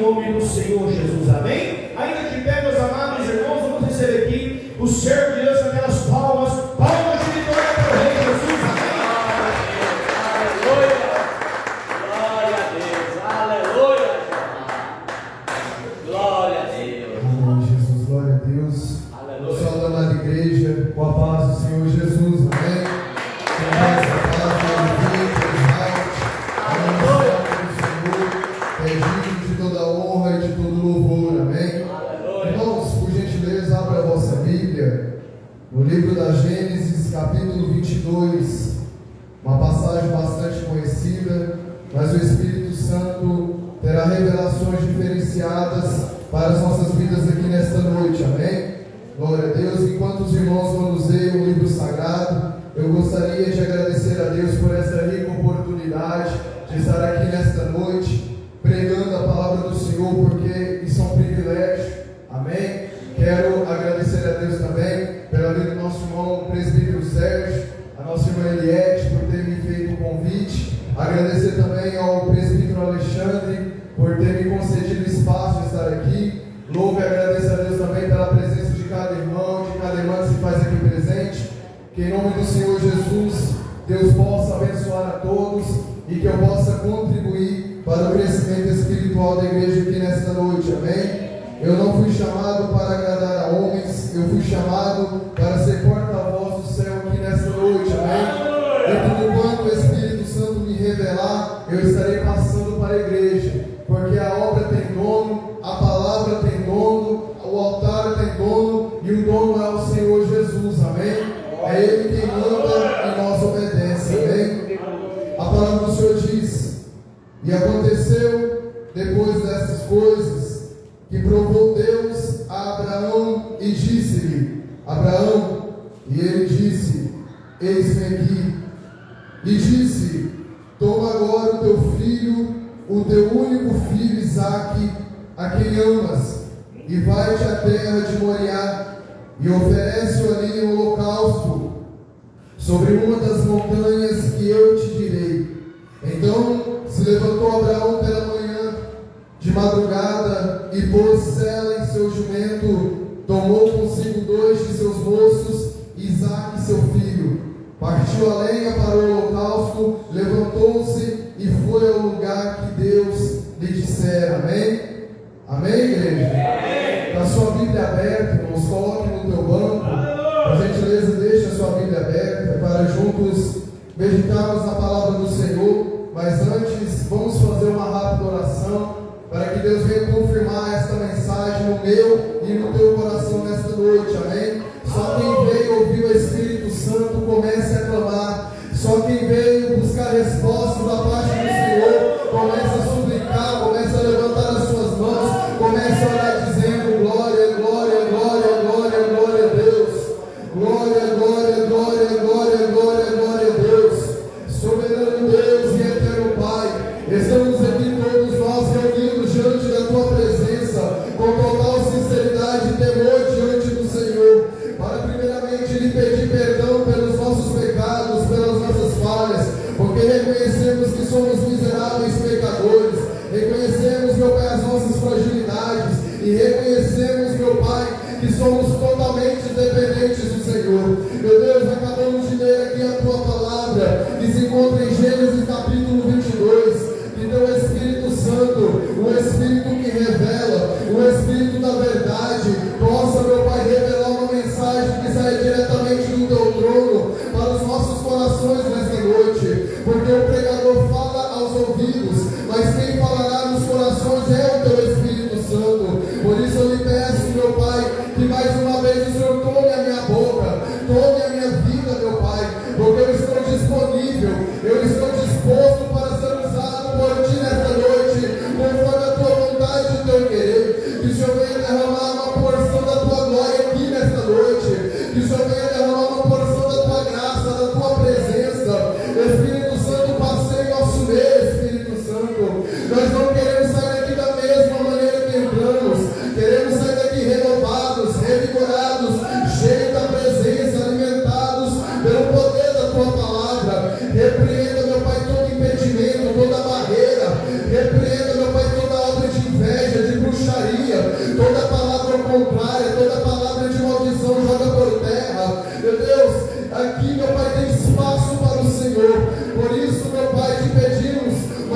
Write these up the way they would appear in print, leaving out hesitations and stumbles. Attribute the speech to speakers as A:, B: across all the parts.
A: nome do Senhor Jesus, amém? Ainda de pé, meus amados irmãos, vamos receber aqui o servo de Deus com aquelas palmas de vitória para o Rei Jesus, amém?
B: Aleluia, glória a Deus, aleluia, glória a Deus.
C: Amém, Jesus, glória a Deus.
B: Aleluia.
C: Pessoal da amada igreja, com a paz do Senhor Jesus, amém? Com a paz, é digno de toda honra e de todo louvor, amém?
B: Aleluia.
C: Irmãos, por gentileza, abra a vossa Bíblia no livro da Gênesis, capítulo 22, uma passagem bastante conhecida, mas o Espírito Santo terá revelações diferenciadas para as nossas vidas aqui nesta noite, amém? Glória a Deus. Enquanto os irmãos manuseiam o livro sagrado, eu gostaria de agradecer a Deus por essa rica oportunidade de estar aqui nesta noite pregando a palavra do Senhor, porque isso é um privilégio, amém? Quero agradecer a Deus também pela vida do nosso irmão presbítero Sérgio, a nossa irmã Eliette por ter me feito o convite, agradecer também ao presbítero Alexandre por ter me concedido o espaço de estar aqui. Louvo e agradeço a Deus também pela presença de cada irmão, de cada irmã que se faz aqui presente. Que em nome do Senhor Jesus, Deus possa abençoar a todos e que eu possa contribuir para o crescimento espiritual da igreja aqui nesta noite, amém? Eu não fui chamado para agradar a homens, eu fui chamado para ser porta-voz do céu aqui nesta noite, amém? E tudo quanto o Espírito Santo me revelar, eu estarei passando para a igreja, porque a obra tem dono, a palavra tem dono, o altar tem dono, e o dono é o Senhor Jesus, amém? É Ele quem manda e nós obedecemos, amém? A palavra do Senhor diz: e aconteceu depois dessas coisas, que provou Deus a Abraão e disse-lhe: Abraão, e ele disse: eis-me aqui. E disse: toma agora o teu filho, o teu único filho Isaque, a quem amas, e vai-te à terra de Moriá, e oferece-o ali em holocausto, sobre uma das montanhas que eu te direi. Então se levantou Abraão pela manhã, de madrugada, e pôs sela em seu jumento, tomou consigo 2 de seus moços, Isaque seu filho, partiu a lenha para o holocausto, levantou-se e foi ao lugar que Deus lhe dissera, amém? Amém, igreja? Com a sua Bíblia aberta, irmãos, coloque no teu banco, por gentileza, deixe a sua Bíblia aberta, para juntos meditarmos na palavra do Senhor. Mas antes, vamos fazer uma rápida oração, para que Deus venha confirmar esta mensagem no meu e no teu coração nesta noite, amém? Só quem veio ouvir o Espírito Santo comece a clamar, só quem veio buscar respostas da parte do Senhor comece a suplicar, comece a levantar as suas mãos, comece a orar dizendo: glória, glória, glória, glória, glória a Deus, glória, glória, glória, glória, glória, glória a Deus, soberano Deus e eterno Pai. Estamos aqui todos nós reunidos diante da tua presença, com total sinceridade e temor diante do Senhor, para primeiramente lhe pedir perdão pelos nossos pecados, pelas nossas falhas, porque reconhecemos que somos miseráveis pecadores, reconhecemos, meu Pai, as nossas fragilidades, e reconhecemos, meu Pai, que somos totalmente dependentes do Senhor. Meu Deus, acabamos de ler aqui a tua palavra, que se encontra em Gênesis capítulo 22, que teu Espírito Santo, o Espírito que revela, o Espírito da verdade, possa, meu Pai, revelar uma mensagem que sai diretamente do teu trono para os nossos corações nesta noite, porque o pregador fala aos ouvidos, mas quem falará nos corações é o teu Espírito Santo. Por isso eu lhe peço, meu Pai, que mais uma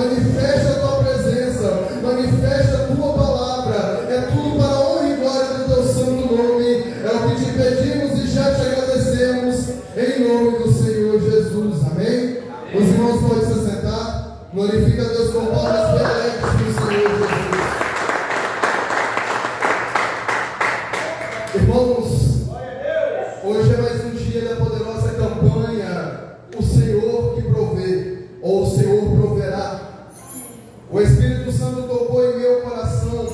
C: manifesta a tua presença, manifesta a tua palavra. É tudo para a honra e glória do teu santo nome. É o que te pedimos e já te agradecemos, em nome do Senhor Jesus. Amém? Os irmãos podem se sentar. Glorifica a Deus com palmas bem alegres do Senhor Jesus. Irmãos, hoje é mais um dia da poderosa campanha O Senhor que provê, ou o Senhor proverá. O Espírito Santo tocou em meu coração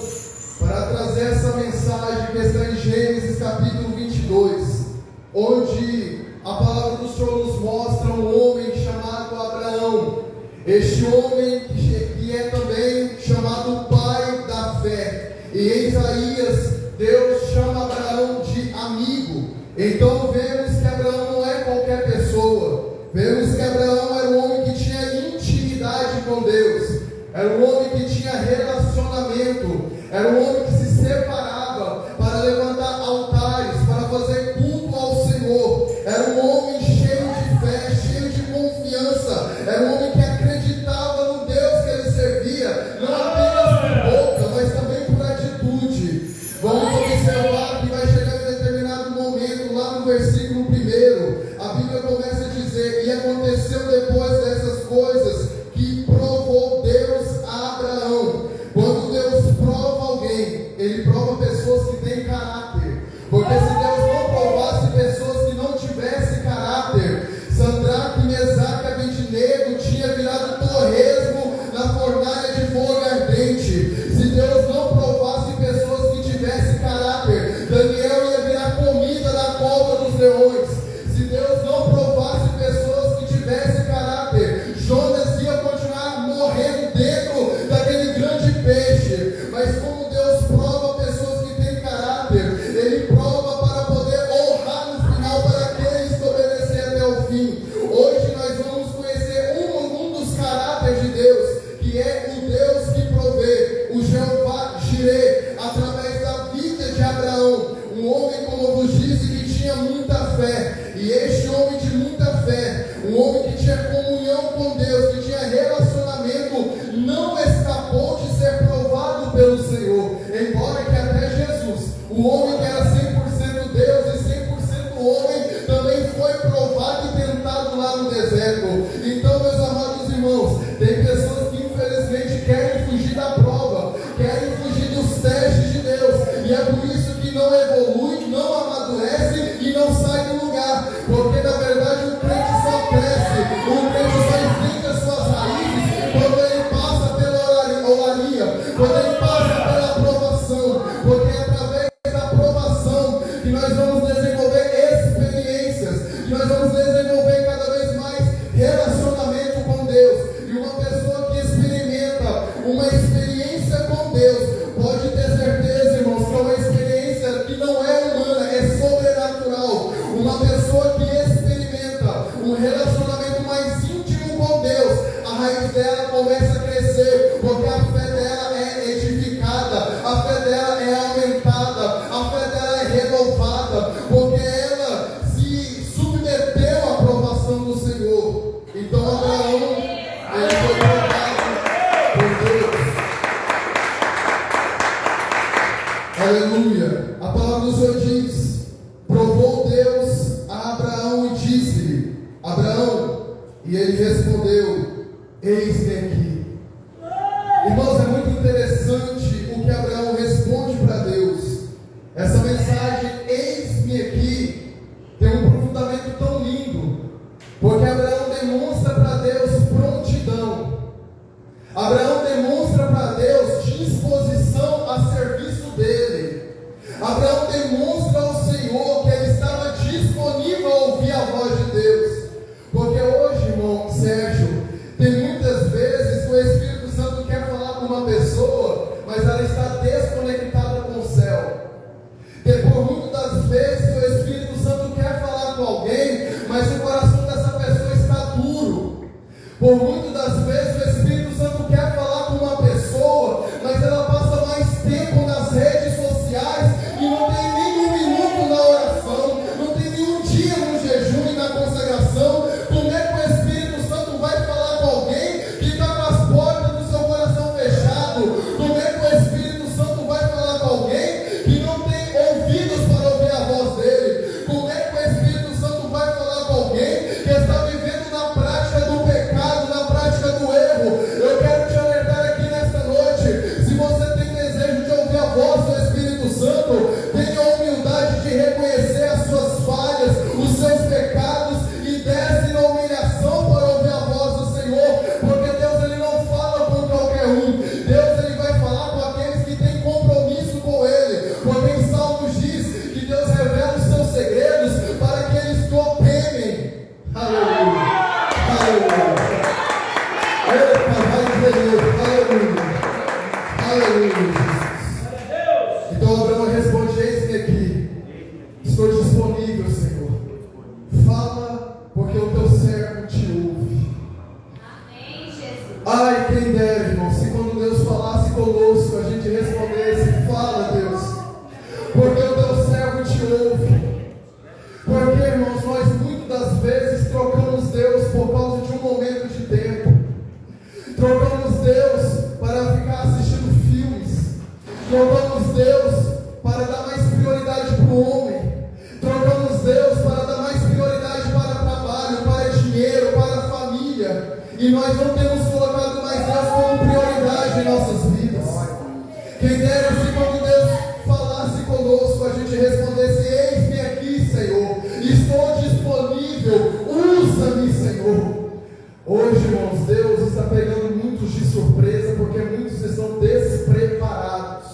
C: para trazer essa mensagem que está em Gênesis capítulo 22, onde a palavra do Senhor nos mostra um homem chamado Abraão. Este homem que é também chamado pai da fé. E em Isaías, Deus chama Abraão de amigo. Então vemos que Abraão não é qualquer pessoa. Vemos que Abraão era um homem que tinha intimidade com Deus. Era um homem que tinha relacionamento. Era um homem que se separava para levantar altares, para fazer culto ao Senhor. Era um homem cheio de fé, cheio de confiança. Era um homem que acreditava no Deus que ele servia, não apenas por boca, mas também por atitude. Vamos observar que vai chegar em determinado momento, lá no versículo 1, a Bíblia começa a dizer: e aconteceu depois dessas coisas que provou Deus a Abraão. Quando Deus prova alguém, Ele prova pessoas que têm caráter. Porque se Deus não provasse pessoas que não tivessem caráter, Sadraque, Mesaque e Abednego tinha virado torresmo na fornalha de fogo ardente. Se Deus não provasse pessoas que tivessem caráter, Daniel ia virar comida na cova dos leões. Se Deus não provasse pessoas que tivessem caráter, Jonas ia continuar morrendo dentro daquele grande peixe. Mas como Deus prova pessoas que têm caráter, Ele prova para poder honrar no final para aqueles que obedecem até o fim. Hoje nós vamos conhecer um dos caráteres de Deus, que é o Deus que provê, o Jeová Jireh, através da vida de Abraão, um homem, como eu vos disse, que tinha muita fé. E este homem de muita fé, um homem que tinha comunhão com Deus, que tinha relacionamento, não escapou de ser provado pelo Senhor. Embora que até Jesus, o homem que era 100% Deus e 100% homem, também foi provado e tentado lá no deserto. Então, meus amados irmãos, tem pessoas que infelizmente querem fugir da prova, querem fugir dos testes de Deus, e é por isso que não evolui, não amadurece e não sai do lugar, porque na verdade o crente só cresce, o crente só enfrenta suas raízes quando ele passa pela olaria, quando ele passa pela aprovação, porque é através da aprovação que nós vamos desenvolver experiências, que nós vamos desenvolver cada vez mais relacionamento com Deus. E uma pessoa que experimenta uma experiência com Deus pode ter certeza, irmãos, que é uma experiência que não é humana, é sobrenatural. Uma pessoa que experimenta um relacionamento mais íntimo com Deus, a raiz dela começa a crescer, porque a fé dela é edificada, a fé dela é aumentada, a fé dela é renovada, porque ela se submeteu à aprovação do Senhor. Então Abraão, ele foi provado por Deus. Aleluia. A palavra do Senhor diz: provou Deus a Abraão e disse-lhe: Abraão, e ele respondeu: eis-me aqui. Irmãos, é muito interessante o que Abraão responde para Deus. Essa mensagem, eis-me aqui, tem um aprofundamento tão lindo, porque Abraão demonstra para Deus prontidão. Abraão demonstra para Deus disposição a serviço dele. Abraão demonstra ao Senhor que ele estava disponível a ouvir a voz de Deus. Porque hoje, irmão Sérgio, tem muitas vezes que o Espírito Santo quer falar com uma pessoa, mas ela está desconectada com o céu. Por muitas das vezes que o Espírito Santo quer falar com alguém, mas o coração dessa pessoa está duro. Por muitas das vezes o Espírito Santo quer falar com uma pessoa, mas ela passa mais tempo nas redes sociais e não tem nenhum dera, irmão, se quando Deus falasse conosco, a gente respondesse: fala, Deus, porque o teu servo te ouve. Porque, irmãos, nós muitas das vezes trocamos Deus por causa de um momento de tempo. Trocamos Deus para ficar assistindo filmes. Trocamos Deus para dar mais prioridade para o homem. Trocamos Deus para dar mais prioridade para trabalho, para dinheiro, para a família. E nós não temos colocado mais Deus como prioridade em nossas vidas. Quem dera se quando Deus falasse conosco, a gente respondesse: eis-me aqui, Senhor, estou disponível, usa-me, Senhor. Hoje, irmãos, Deus está pegando muitos de surpresa, porque muitos estão despreparados.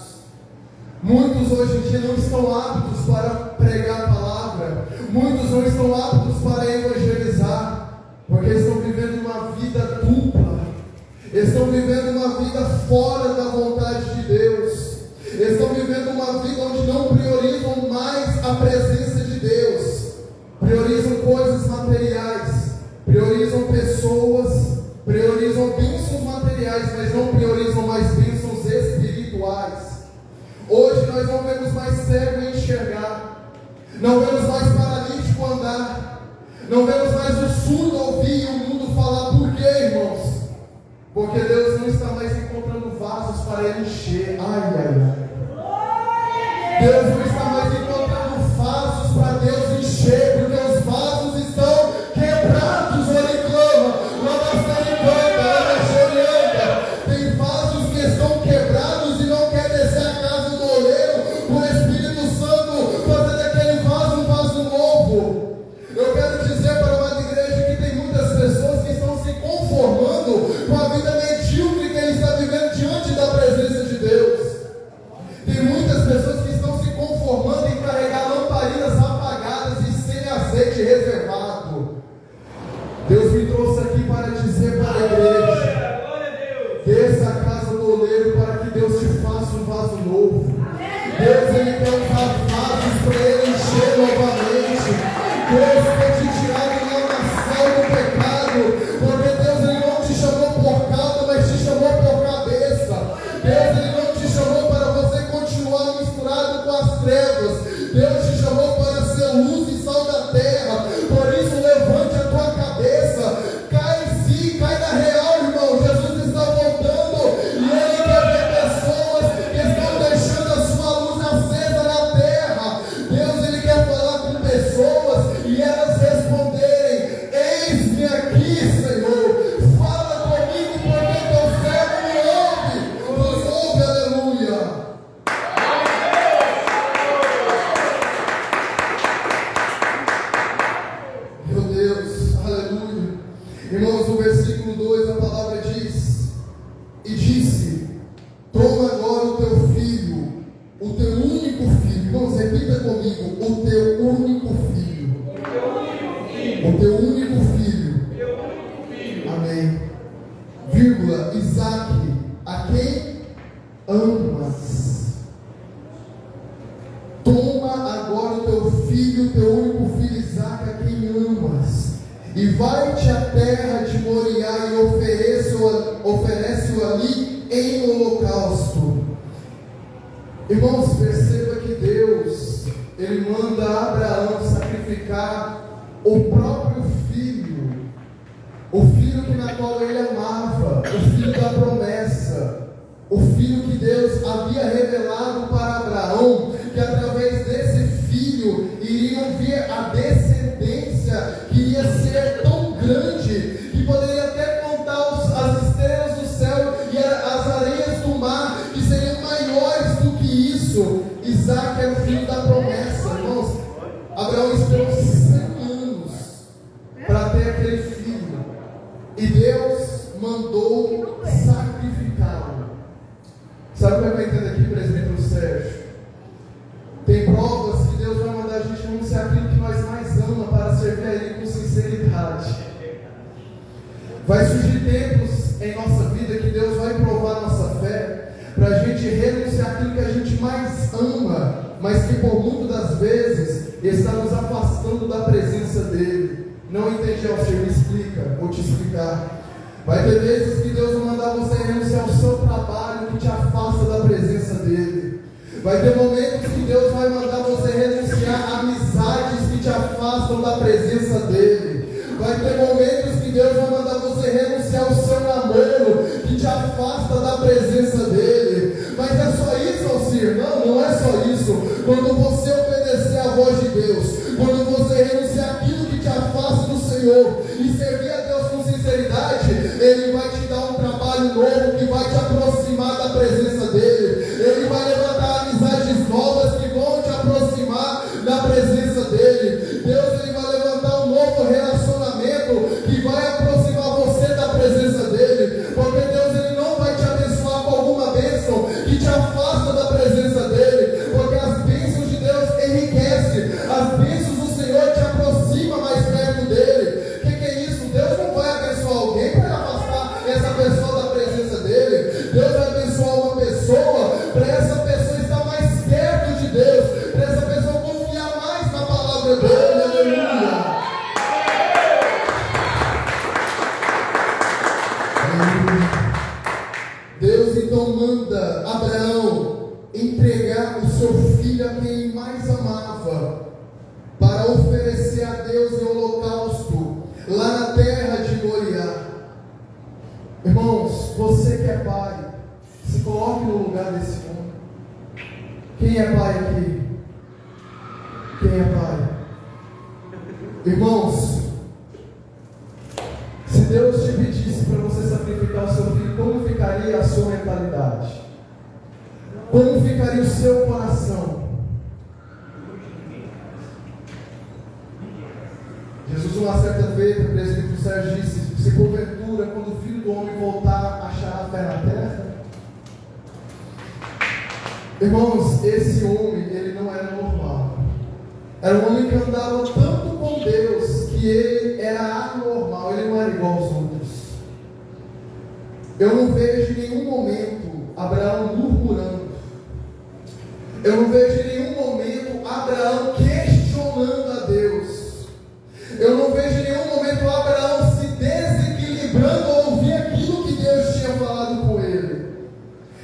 C: Muitos hoje em dia não estão aptos para pregar a palavra. Muitos não estão aptos para evangelizar, porque estão vivendo uma vida dupla. Estão vivendo uma vida fora da vontade de Deus. Estão vivendo uma vida onde não priorizam mais a presença de Deus. Priorizam coisas materiais, priorizam pessoas, priorizam bênçãos materiais, mas não priorizam mais bênçãos espirituais. Hoje nós não vemos mais cego enxergar, não vemos mais paralítico andar, não vemos mais o surdo ouvir e o mundo falar. Por quê, irmãos? Porque Deus não está mais encontrando vasos para ele encher. Ai, ai, ai. Deus não está mais encontrando vasos para Deus encher, porque os vasos estão quebrados. Ele clama, tem vasos que estão quebrados e não quer descer a casa do oleiro, o Espírito Santo fazer daquele vaso um vaso novo. Eu quero dizer para uma igreja que tem muitas pessoas que estão se conformando com a vida medíocre que ele está vivendo diante da presença de Deus. Tem muitas pessoas que estão se conformando em carregar lamparinas apagadas e sem azeite reservado. Deus me trouxe aqui para dizer para a igreja: desça a casa do oleiro para que Deus te faça um vaso novo. Deus, ele quer usar vasos para ele encher novamente. Deus quer te tirar do lamaçal do pecado, porque Deus, ele não te chamou por cauda, mas te chamou por cabeça. Deus, ele não te chamou para você continuar misturado com as trevas. Deus te chamou para ser luz e sal da terra. Por isso, levante a tua cabeça. Cai em si, cai na real, irmão. Jesus está voltando e ele quer ver pessoas que estão deixando a sua luz acesa na terra. Deus, ele quer falar com pessoas e elas responderem: eis-me aqui, Senhor. Fala comigo, porque teu servo me ouve. Nos ouve, aleluia. Meu Deus, aleluia. Irmãos, no versículo 2 a palavra diz: e disse: toma agora o teu filho, o teu único filho. Irmãos, repita comigo: o teu único filho. O teu único filho. Amém. Vírgula, Isaac, a quem amas. Toma agora o teu filho, o teu único filho Isaac, a quem amas, e vai-te à terra de Moriá e oferece-o ali em holocausto. Irmãos, perceba que Deus, ele manda Abraão sacrificar o próprio filho, o filho que na qual ele amava, o filho da promessa, o filho que Deus havia revelado para Abraão, que através desse filho iriam vir a descendência que iria ser tão grande que poderia até contar as estrelas do céu e as areias do mar, que seriam maiores do que isso. Isaac era o filho da promessa, irmãos. Abraão esperou 100 anos para ter aquele filho, e Deus mandou sacrificá-lo. Sabe o que eu entendo aqui, presbítero Sérgio? Tem provas que Deus vai mandar a gente anunciar aquilo que nós mais amamos para servir a Ele com sinceridade. Vai surgir tempos em nossa vida que Deus vai provar nossa fé, para a gente renunciar aquilo que a gente mais ama, mas que por muitas das vezes está nos afastando da presença dEle. Não entendi, Alcir, me explica, vou te explicar. Vai ter vezes que Deus vai mandar você renunciar ao seu trabalho que te afasta da presença dEle. Vai ter momentos que Deus vai mandar você renunciar a amizades que te afastam da presença dEle. Vai ter momentos que Deus vai mandar você renunciar ao seu namoro que te afasta da presença dEle. Mas é só isso, Alcir? Não, não é só isso. Quando você obedecer à voz de Deus, quando você renunciar aquilo que te afasta do Senhor e servir a Deus com sinceridade, Ele vai te dar um trabalho novo que vai te aproximar da presença dEle. Ele vai levantar amizades novas que vão te aproximar da presença dEle. Deus, Ele vai levantar um novo relacionamento que vai aproximar você da presença dEle. Porque Deus, Ele não vai te abençoar com alguma bênção que te afasta da presença dEle. Porque as bênçãos de Deus enriquecem. As bênçãos do Senhor te aproximam mais perto dEle. O que é isso? Deus não vai abençoar alguém para afastar essa pessoa da presença dEle. Deus vai abençoar uma pessoa para essa pessoa estar mais perto de Deus, para essa pessoa confiar mais na palavra dEle. Aleluia. Deus então manda Abraão entregar o seu filho a quem ele mais amava, para oferecer a Deus em holocausto, lá na terra de Moriá. Irmãos, você que é pai, se coloque no lugar desse homem. Quem é pai aqui? Quem é pai? Irmãos, se Deus te pedisse para você sacrificar o seu filho, como ficaria a sua mentalidade? Como ficaria o seu coração? Jesus, uma certa vez, o presbítero Sérgio disse: se porventura, quando o Filho do Homem voltar, achará fé na terra? Irmãos, esse homem, ele não era normal. Era um homem que andava tanto com Deus, que ele era anormal, ele não era igual aos outros. Eu não vejo em nenhum momento Abraão murmurando. Eu não vejo em nenhum momento Abraão questionando a Deus. Eu não vejo em nenhum momento Abraão se desequilibrando ao ouvir aquilo que Deus tinha falado com ele.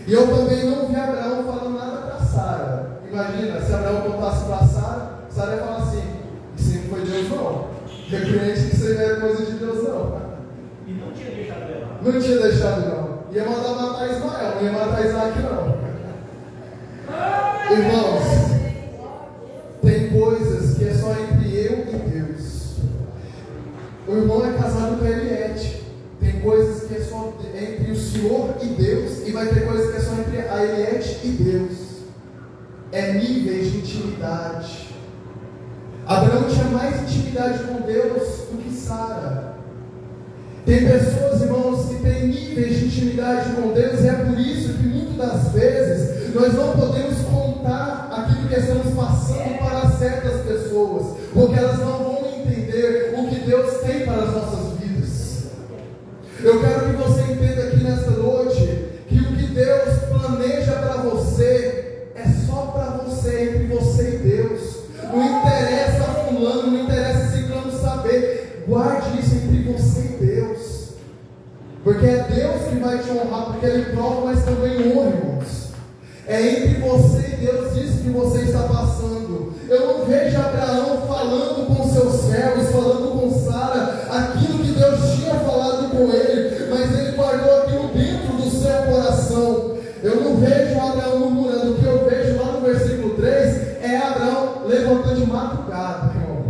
C: E eu também não vi Abraão falando nada para Sara. Imagina, se Abraão contasse para Sara, Sara ia falar assim: isso não foi Deus não. Repreende que isso não é coisa de Deus não.
B: E não tinha deixado ela.
C: Não tinha deixado não. Ia mandar matar Ismael, não ia matar Isaac não. Irmãos, tem coisas que é só entre eu e Deus. O irmão é casado com a Eliette. Tem coisas que é só entre o Senhor e Deus, e vai ter coisas que é só entre a Eliette e Deus. É níveis de intimidade. Abraão tinha mais intimidade com Deus do que Sara. Tem pessoas, irmãos, que têm níveis de intimidade com Deus, e é por isso que muitas das vezes nós não podemos contar aquilo que estamos passando para certas pessoas, porque elas não vão entender o que Deus tem para as nossas vidas. Eu quero que você entenda aqui nesta noite que o que Deus planeja para você é só para você, entre você e Deus. Não interessa fulano, não interessa ciclano saber. Guarde isso entre você e Deus, porque é Deus que vai te honrar, porque Ele prova, mas também honra, irmãos. É entre você e Deus isso que você está passando. Eu não vejo Abraão falando com seus servos, falando com Sara aquilo que Deus tinha falado com ele, mas ele guardou aquilo dentro do seu coração. Eu não vejo Abraão murmurando. O que eu vejo lá no versículo 3 é Abraão levantando de madrugada, irmão.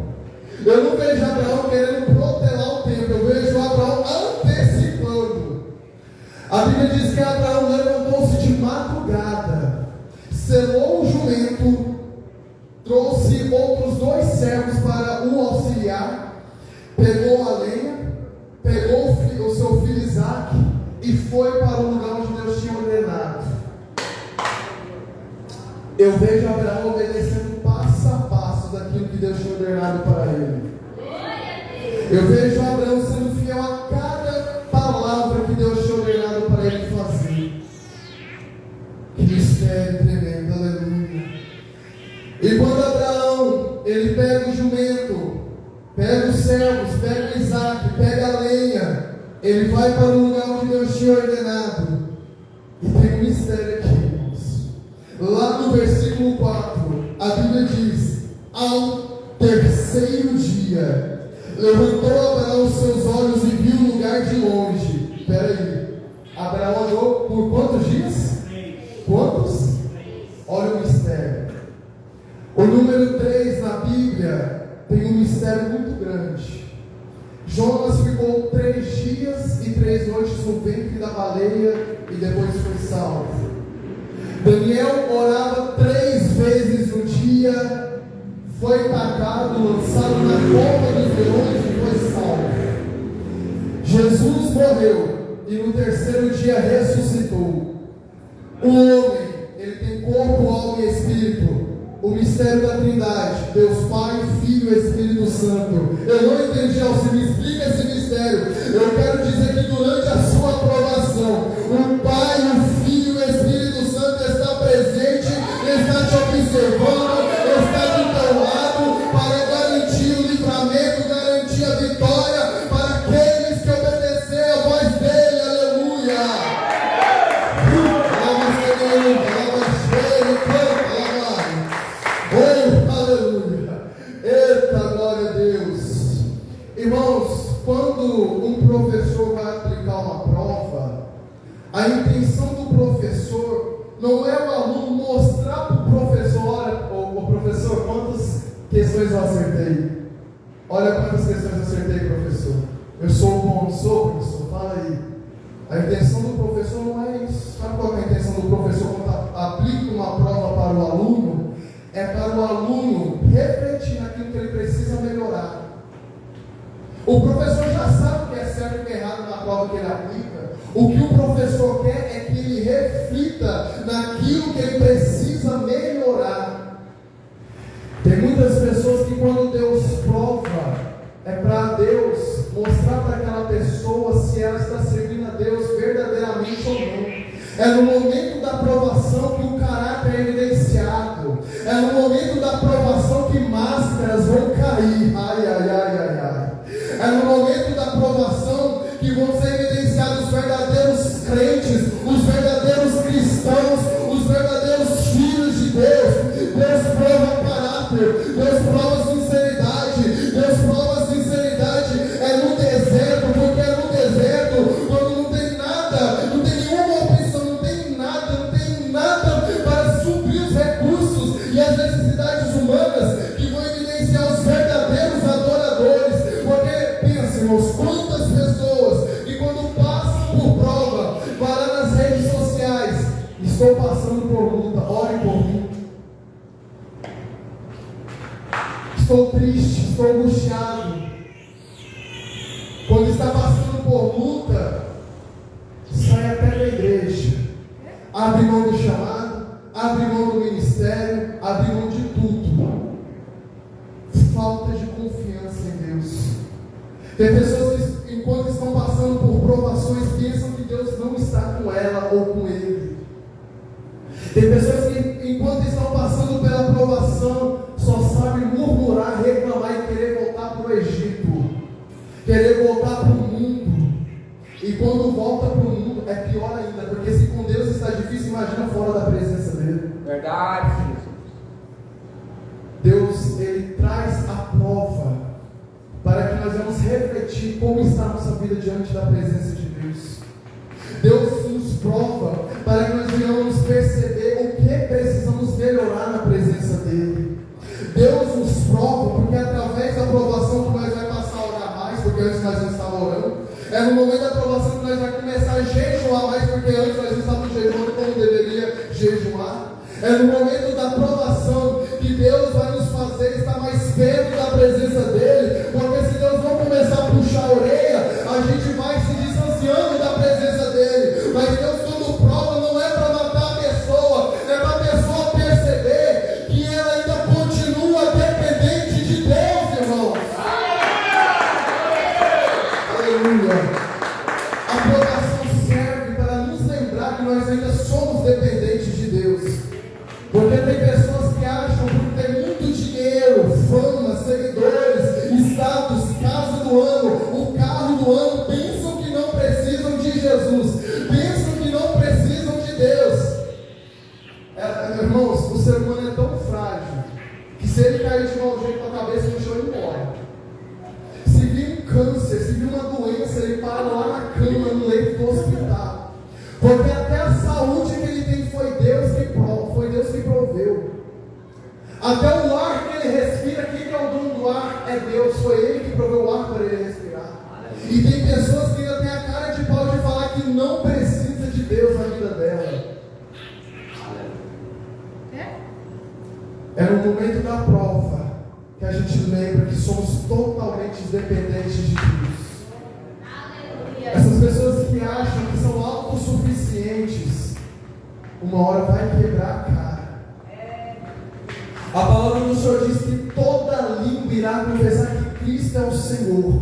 C: Eu não vejo Abraão querendo protelar o tempo, eu vejo Abraão antecipando. A Bíblia diz que Abraão levantou-se de madrugada, selou o jumento, trouxe outros 2 servos para o auxiliar, pegou a lenha, pegou o seu filho Isaac e foi para o lugar onde Deus tinha ordenado. Eu vejo Abraão obedecendo passo a passo daquilo que Deus tinha ordenado para ele. Eu vejo Abraão sendo fiel a cada palavra que Deus tinha ordenado para ele fazer. Que mistério tremendo, aleluia. E quando Abraão, ele pega o jumento, pega os servos, pega o Isaac, pega a lenha, ele vai para o lugar onde Deus tinha ordenado. E tem um mistério aqui, irmãos. Lá no versículo 4, a Bíblia diz: ao terceiro dia, levantou Abraão os seus olhos e viu o lugar de longe. Espera aí. Abraão andou por quantos dias? Quantos? Olha o mistério. O número 3 na Bíblia tem um mistério muito grande. Jonas ficou 3 dias e 3 noites no ventre da baleia e depois foi salvo. Daniel orava 3 vezes no dia, foi atacado, lançado na cova dos leões e foi salvo. Jesus morreu e no terceiro dia ressuscitou. O homem, ele tem corpo, alma e espírito. O mistério da Trindade, Deus Pai, Filho e Espírito Santo. Eu não entendi, Alcir, me explica esse mistério. Eu quero dizer que durante a sua aprovação, o Pai, o Filho e o Espírito Santo está presente, está te observando, está do teu lado para garantir o livramento, garantir a vitória para aqueles que obedecerem a voz dele. Aleluia! Aleluia! Eita, glória a Deus! Irmãos, quando um professor vai aplicar uma prova, a intenção do professor não é o aluno mostrar para o professor: olha, o professor, quantas questões eu acertei? Olha quantas questões eu acertei, professor. Eu sou bom, não sou, professor? Fala aí. A intenção do professor não é isso. Sabe qual é a intenção do professor quando aplica uma prova para o aluno? É para o aluno refletir naquilo que ele precisa melhorar. O professor já sabe o que é certo e o que é errado na prova que ele aplica. O que o professor quer é que ele reflita naquilo que ele precisa melhorar. Tem muitas pessoas que quando Deus prova, é para Deus mostrar para aquela pessoa se ela está servindo a Deus verdadeiramente ou não. É no momento da provação que o caráter é evidenciado. É no momento da provação que máscaras vão cair. Ai, ai, ai, ai, ai. É no momento da provação que vão ser evidenciados os verdadeiros crentes, os verdadeiros cristãos, os verdadeiros filhos de Deus. Deus prova caráter, Deus prova sinceridade, Deus prova sinceridade. É no deserto, porque é no deserto, quando não tem nada, não tem nenhuma opção, não tem nada para suprir os recursos e as necessidades humanas, que vão evidenciar os verdadeiros adoradores. Porque, pensa, irmãos, quantas pessoas que quando passam por prova, vai lá nas redes sociais: estou passando por luta, ore por mim. Estou triste, estou angustiado. Quando está passando por luta, sai até da igreja, abre mão do chamado, abre mão do ministério, abre mão de tudo. Falta de confiança em Deus. Tem pessoas que, enquanto estão passando por provações, pensam que Deus não está com ela ou com ele. Tem pessoas que, enquanto estão passando pela provação, só sabem murmurar, reclamar e querer voltar para o Egito, querer voltar para o mundo. E quando volta para o mundo é pior ainda, porque se com Deus está difícil, imagina fora da presença dele.
B: Verdade,
C: Deus, ele traz a prova para que nós vamos refletir como está a nossa vida diante da presença de Deus. Deus nos prova para que nós venhamos perceber o que precisamos melhorar na presença dele. Deus nos prova porque através da provação que nós vamos passar a orar mais, porque antes nós não estávamos orando. É no momento da provação que nós vamos começar a jejuar mais, porque antes nós não estávamos jejuando como deveria jejuar. É no momento da provação que Deus vai nos fazer estar mais perto da presença dele, porque se Deus não começar a puxar a orelha, a gente vai se distanciando da presença dele. Mas Deus, quando prova, não é para matar a pessoa, é para a pessoa perceber que ela ainda continua dependente de Deus, irmãos. Aleluia. A provação serve para nos lembrar que nós ainda somos dependentes de Deus. Porque tem pessoas que acham que tem muito dinheiro, fama, seguidores, status, casa do ano, o carro do ano, pensam que não Até o ar que ele respira, quem é o dono do ar? É Deus, foi ele que proveu o ar para ele respirar. E tem pessoas que ainda têm a cara de pau de falar que não precisa de Deus na vida dela. É no momento da prova que a gente lembra que somos totalmente dependentes de Deus. Essas pessoas que acham que são autossuficientes, uma hora vai quebrar a cara. A palavra do Senhor diz que toda língua irá confessar que Cristo é o Senhor,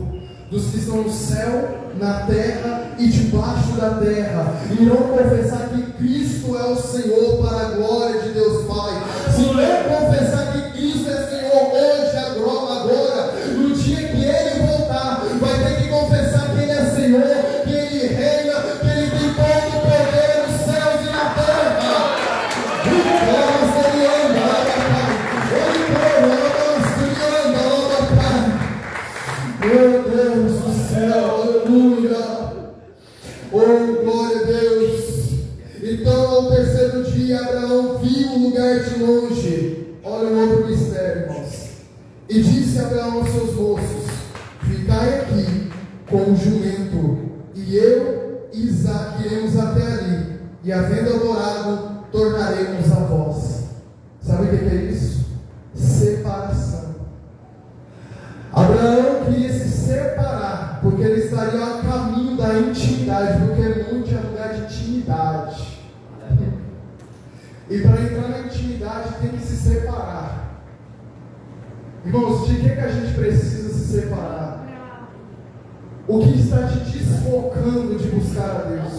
C: dos que estão no céu, na terra e debaixo da terra, irão confessar que Cristo é o Senhor para a glória de Deus Pai. Se não confessar que Cristo é Senhor hoje, agora, no dia que Ele voltar, vai ter que confessar que Ele é Senhor, que Ele reina, que Ele tem todo o poder nos céus e na terra. Meu Deus do céu, aleluia. Oh, glória a Deus. Então, ao terceiro dia, Abraão viu o lugar de longe. Olha o outro mistério, irmãos. E disse Abraão aos seus moços: ficai aqui com o jumento, e eu e Isaque iremos até ali, e havendo adorado, tornaremos a vós. Sabe o que é isso? Separação. Abraão queria se separar, porque ele estaria a caminho da intimidade, porque muito é lugar de intimidade. E para entrar na intimidade tem que se separar. Irmãos, de que a gente precisa se separar? O que está te desfocando de buscar a Deus?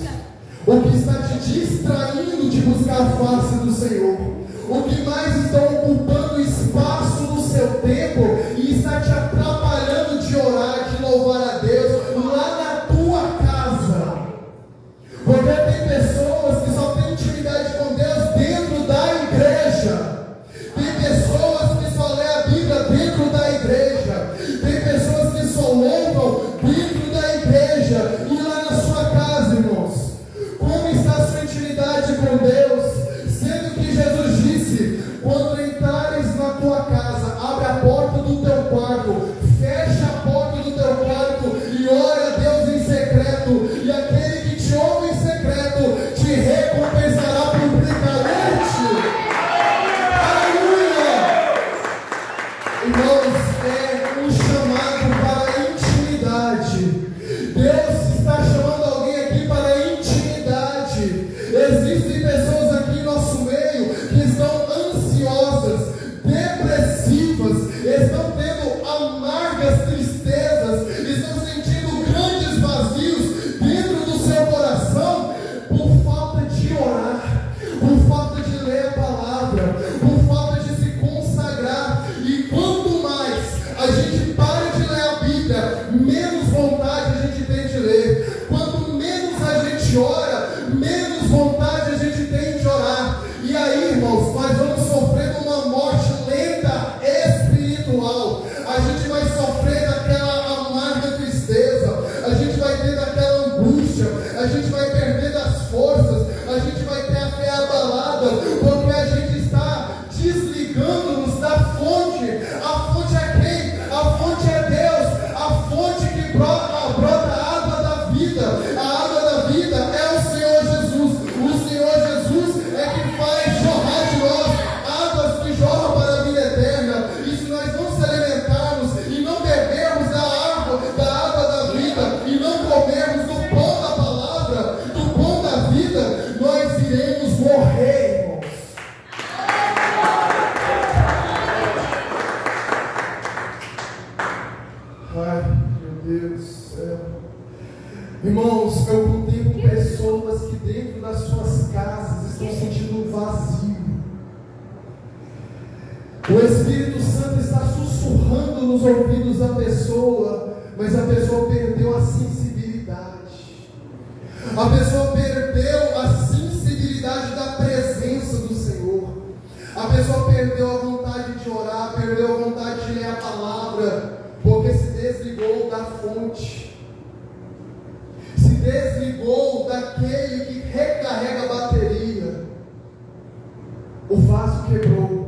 C: O que está te distraindo de buscar a face do Senhor? O que mais está ocupando espaço no seu tempo e está te atrapalhando de orar, de louvar a Deus lá na tua casa? Porque tem pessoas que só têm intimidade com Deus dentro da igreja. Tem pessoas que só lê a Bíblia dentro da igreja. Tem pessoas que só louvam dentro da igreja. E lá na sua casa, irmãos, como está a sua intimidade com Deus? Sendo que Jesus disse: quando entrares na tua casa, abre a porta do teu quarto, fecha a porta do teu quarto e ora a Deus em secreto, e aquele que te ouve em secreto te recompensará publicamente. Aleluia! Irmãos, é um chamado para a intimidade. Deus está chamando alguém aqui para a intimidade. Existem pessoas aqui em nosso meio que estão ansiosas, depressivas, estão tendo amargas tristezas, estão sentindo grandes vazios dentro do seu coração por falta de orar, por falta de ler a palavra, por falta de se consagrar. E quanto mais a gente para de ler a Bíblia, menos vontade a gente tem de ler. Quanto menos a gente ora, menos vontade a gente tem de orar. E aí, irmãos, nós vamos sofrendo uma morte lenta espiritual. A gente vai sofrendo aquela amarga tristeza, a gente vai tendo aquela angústia, a gente vai perdendo as forças, a gente vai ter a fé abalada, porque a gente está desligando-nos da fonte. A fonte é quem? A fonte é Deus, a fonte que brota a água da vida. A água da vida é o Senhor Jesus. O Senhor Jesus é que faz jorrar de nós águas que jorram para a vida eterna. E se nós não se alimentarmos e não bebermos da água da vida, e não comermos do pão da palavra, do pão da vida, nós iremos morrer, irmãos. Ai, meu Deus do céu. Irmãos, eu contemplo pessoas que dentro das suas casas estão sentindo um vazio. O Espírito Santo está sussurrando nos ouvidos da pessoa, mas a pessoa perdeu a sensibilidade. A pessoa perdeu a sensibilidade da presença do Senhor. A pessoa perdeu a vontade de orar, perdeu a vontade de ler a palavra, porque se desligou da fonte. Se desligou daquele que recarrega a bateria. O vaso quebrou.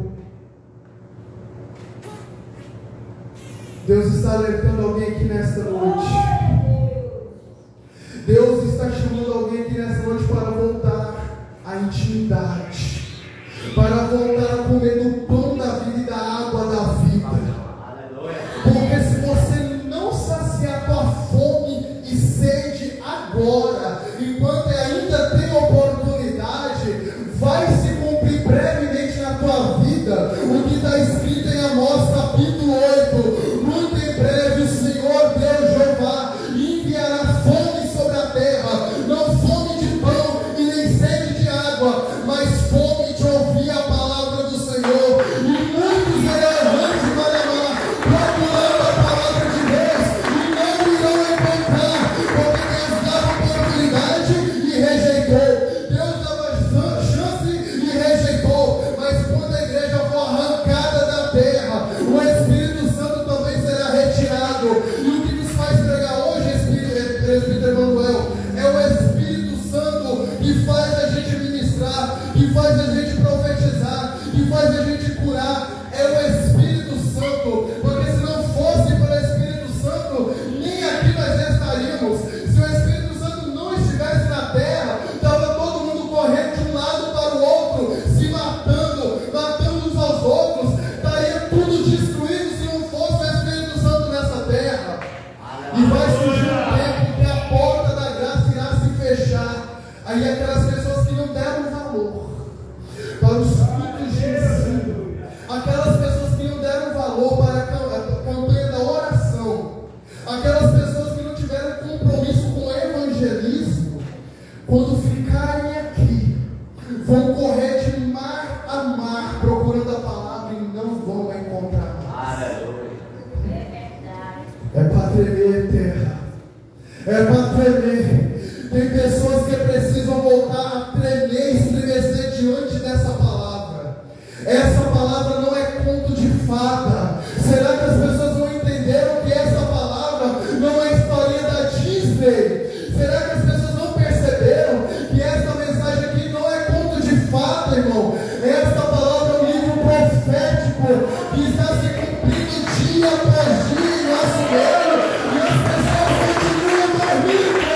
C: Deus está alertando alguém aqui nesta noite. Deus está chamando alguém aqui nesta noite para voltar à intimidade, para voltar a comer do pão da vida e da água da vida. Porque se você não saciar tua fome e sede agora, enquanto ainda tem oportunidade, vai se cumprir brevemente na tua vida o que está escrito em Amós capítulo 8. Muito em breve o Senhor Deus Jeová enviará fome sobre a terra, não fome de pão e nem sede de água, mas fome de ouvir a palavra do Senhor. E muitos irão errante de Maranhá, procurando a palavra de Deus, e não irão encontrar, porque Deus dava oportunidade e rejeitou. Deus dava chance e rejeitou. Mas quando a igreja for arrancada da terra, o Espírito Santo também será retirado. E o que nos faz pregar hoje, presbítero Emanuel, é o Espírito Santo que faz a gente ministrar, que faz a gente profetizar, que faz a gente curar. É o Espírito Santo, porque se não fosse pelo Espírito Santo, nem aqui nós estaríamos. Se o Espírito Santo não estivesse na terra, estava todo mundo correndo de um lado para o outro, se matando uns aos outros, estaria tudo destruído se não fosse o Espírito Santo nessa terra. E vai surgir um tempo que a porta da graça irá se fechar. Aí aquelas pessoas que não deram valor para os cultos de ensino, aquelas pessoas que não deram valor para a campanha da oração, aquelas pessoas que não tiveram compromisso com o evangelismo, quando ficarem aqui, vão correr de mar a mar procurando a palavra e não vão encontrar mais. É para tremer, terra. É para tremer. Tem pessoas que precisam voltar a tremer e estremecer diante dessa palavra. Essa palavra não é conto de fada. Será que as pessoas não entenderam que essa palavra não é historinha da Disney? Será que as pessoas não perceberam que essa mensagem aqui não é conto de fada, irmão? Essa palavra é um livro profético que está se cumprindo dia após dia em nosso meio, e as pessoas continuam dormindo.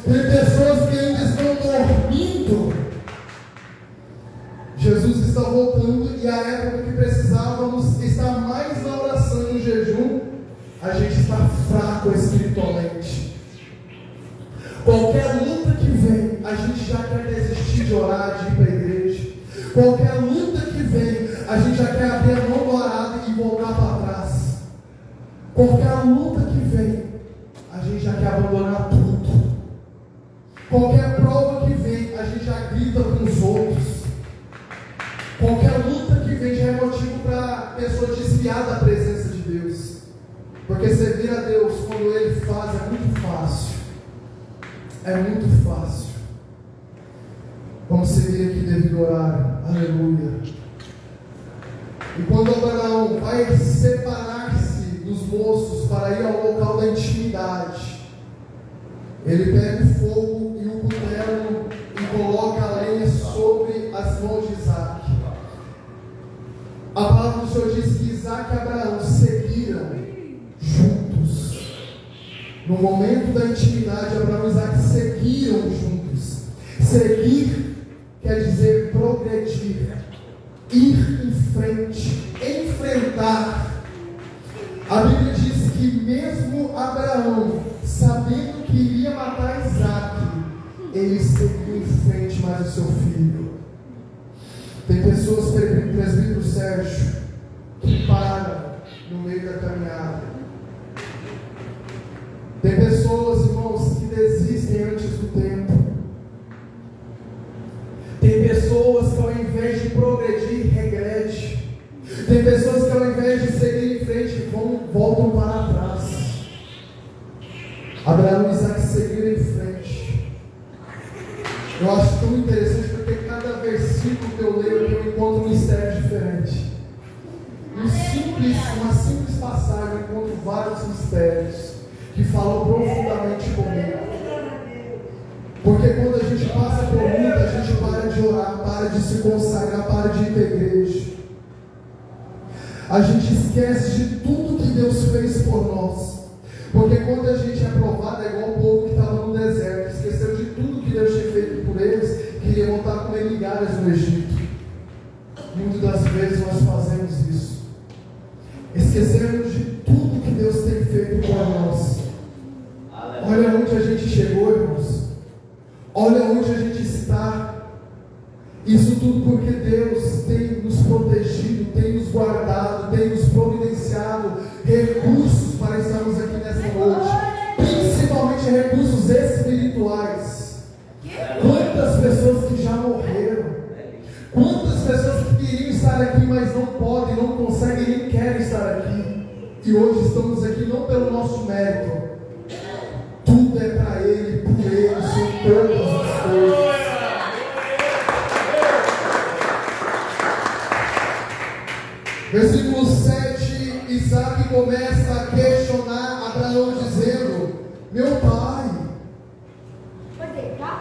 C: Tem pessoas que ainda estão dormindo. Jesus está voltando, e a época que precisávamos estar mais na oração e no jejum, a gente está fraco espiritualmente. Qualquer luta que vem, a gente já quer desistir de orar, de ir para a igreja. Qualquer luta que vem, a gente já quer abrir a mão do arado e voltar para trás. Qualquer luta que vem, a gente já quer abandonar tudo. Qualquer prova que vem, a gente já grita com os outros. Qualquer luta que vem já é motivo para a pessoa desviar da presença de Deus. Porque servir a Deus quando Ele faz é muito fácil. É muito fácil. Vamos seguir aqui devido ao horário. Aleluia. E quando Abraão vai separar-se dos moços para ir ao local da intimidade, ele pega o fogo e o cutelo e coloca a lenha sobre as mãos de Isaac. A palavra do Senhor diz que Isaac e Abraão seguiram juntos. No momento da intimidade, Abraão e Isaac seguiram juntos. Seguir quer dizer progredir, ir em frente, enfrentar. A Bíblia diz que mesmo Abraão, sabendo que iria matar Isaac, ele seguiu em frente mais o seu filho. Tem pessoas, presbítero Sérgio, que param no meio da caminhada. Tem pessoas, irmãos, que desistem antes do tempo. Tem pessoas que ao invés de progredir, regredem. Tem pessoas que ao invés de seguir em frente, voltam para trás. Abraão e Isaac seguiram em frente. Eu acho tão interessante porque cada versículo que eu leio eu encontro um mistério diferente. Uma simples passagem eu encontro vários mistérios que falam profundamente comigo. Porque quando a gente passa por luta, a gente para de orar. de se consagrar, pare de ir para a igreja. A gente esquece de tudo que Deus fez por nós. Porque quando a gente é provado, é igual o povo que estava no deserto, esqueceu de tudo que Deus tinha feito por eles, queria voltar a comer migalhas no Egito. Muitas das vezes nós fazemos isso. Esquecemos de tudo que Deus tem feito por nós. Olha onde a gente chegou, irmãos. Olha onde a gente está. Isso tudo porque Deus tem nos protegido, tem nos guardado, tem nos providenciado recursos para estarmos aqui nessa noite, principalmente recursos espirituais. Quantas pessoas que já morreram, quantas pessoas que queriam estar aqui, mas não podem, não conseguem, nem querem estar aqui, e hoje estamos aqui não pelo nosso mérito, tudo é para Ele, por Ele, são todas as coisas. Versículo 7, Isaac começa a questionar Abraão dizendo: meu pai,